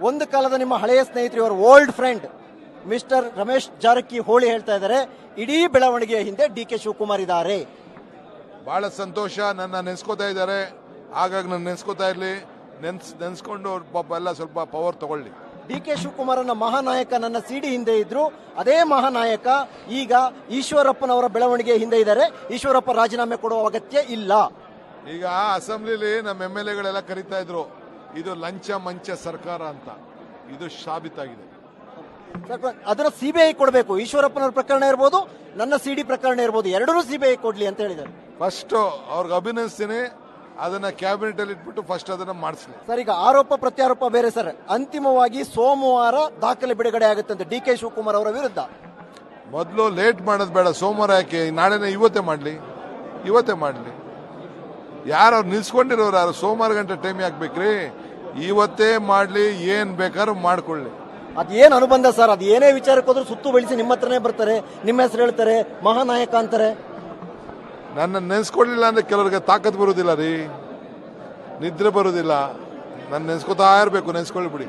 ಒಂದು ಕಾಲದ ನಿಮ್ಮ ಹಳೆಯ ಸ್ನೇಹಿತರು, ಇವರ old friend mister Ramesh Jarkiholi ಹೇಳ್ತಾ ಇದ್ದಾರೆ, ಇಡೀ ಬೆಳವಣಿಗೆಯ ಹಿಂದೆ ಡಿ ಕೆ ಶಿವಕುಮಾರ್ ಇದ್ದಾರೆ. ಬಹಳ ಸಂತೋಷ. ನನ್ನ ನೆನೆಸ್ಕೋತಾ ಇದ್ದಾರೆ. ಆಗಾಗ ನನ್ನ ನೆನೆಸ್ಕೋತಾ ಇರಲಿ. ನೆನೆಸ್ಕೊಂಡು ಪಾಪ ಎಲ್ಲ ಸ್ವಲ್ಪ ಪವರ್ ತಗೊಳ್ಳಿ. ಡಿ ಕೆ ಶಿವಕುಮಾರನ ಮಹಾನಾಯಕ ನನ್ನ ಸಿಡಿ ಹಿಂದೆ ಇದ್ರು, ಅದೇ ಮಹಾನಾಯಕ ಈಗ ಈಶ್ವರಪ್ಪನವರ ಬೆಳವಣಿಗೆ ಹಿಂದೆ ಇದ್ದಾರೆ. ಈಶ್ವರಪ್ಪ ರಾಜೀನಾಮೆ ಕೊಡುವ ಅಗತ್ಯ ಇಲ್ಲ. ಈಗ ಅಸೆಂಬ್ಲಿಲಿ ನಮ್ಮ MLA ಕರೀತಾ ಇದ್ರು, ಇದು ಲಂಚ ಮಂಚ ಸರ್ಕಾರ ಅಂತ. ಇದು ಸಾಬೀತಾಗಿದೆ. ಅದರ ಸಿಬಿಐ ಕೊಡಬೇಕು. ಈಶ್ವರಪ್ಪನವರ ಪ್ರಕರಣ ಇರ್ಬೋದು, ನನ್ನ ಸಿಡಿ ಪ್ರಕರಣ ಇರ್ಬೋದು, ಎರಡೂ ಸಿಬಿಐ ಕೊಡ್ಲಿ ಅಂತ ಹೇಳಿದ್ದಾರೆ. ಫಸ್ಟ್ ಅವ್ರಿಗೆ ಅಭಿನಯಿಸ್ತೀನಿ, ಅದನ್ನ ಕ್ಯಾಬಿನೆಟ್ ಅಲ್ಲಿ ಇಟ್ಬಿಟ್ಟು ಫಸ್ಟ್ ಅದನ್ನ ಮಾಡಿಸ್ಲಿ. ಸರ್, ಈಗ ಆರೋಪ ಪ್ರತ್ಯಾರೋಪ ಬೇರೆ ಸರ್. ಅಂತಿಮವಾಗಿ ಸೋಮವಾರ ದಾಖಲೆ ಬಿಡುಗಡೆ ಆಗುತ್ತಂತೆ ಡಿ ಕೆ ಶಿವಕುಮಾರ್ ಅವರ ವಿರುದ್ಧ. ಮೊದಲು ಲೇಟ್ ಮಾಡೋದು ಬೇಡ. ಸೋಮವಾರ ಯಾಕೆ, ನಾಳೆನೇ ಇವತ್ತೇ ಮಾಡಲಿ. ಯಾರು ಅವ್ರು ನಿಲ್ಸ್ಕೊಂಡಿರೋರು ಯಾರು? ಸೋಮವಾರ ಗಂಟೆ ಟೈಮ್ ಯಾಕಬೇಕ್ರಿ? ಇವತ್ತೇ ಮಾಡಲಿ, ಏನ್ ಬೇಕಾದ್ರೂ ಮಾಡ್ಕೊಳ್ಳಿ. ಅದೇನು ಅನುಬಂಧ ಸರ್? ಅದು ಏನೇ ವಿಚಾರಕ್ಕೆ ಹೋದ್ರೂ ಸುತ್ತು ಬೆಳೆಸಿ ನಿಮ್ಮ ಹತ್ರನೇ ಬರ್ತಾರೆ, ನಿಮ್ಮ ಹೆಸರು ಹೇಳ್ತಾರೆ, ಮಹಾನಾಯಕ ಅಂತಾರೆ. ನನ್ನ ನೆನೆಸ್ಕೊಳ್ಳಿಲ್ಲ ಅಂದ್ರೆ ಕೆಲವರಿಗೆ ತಾಕತ್ ಬರುದಿಲ್ಲ ರೀ, ನಿದ್ರೆ ಬರುದಿಲ್ಲ. ನನ್ನ ನೆನೆಸ್ಕೊತಾ ಇರಬೇಕು. ನೆನೆಸ್ಕೊಳ್ಳಿ ಬಿಡಿ.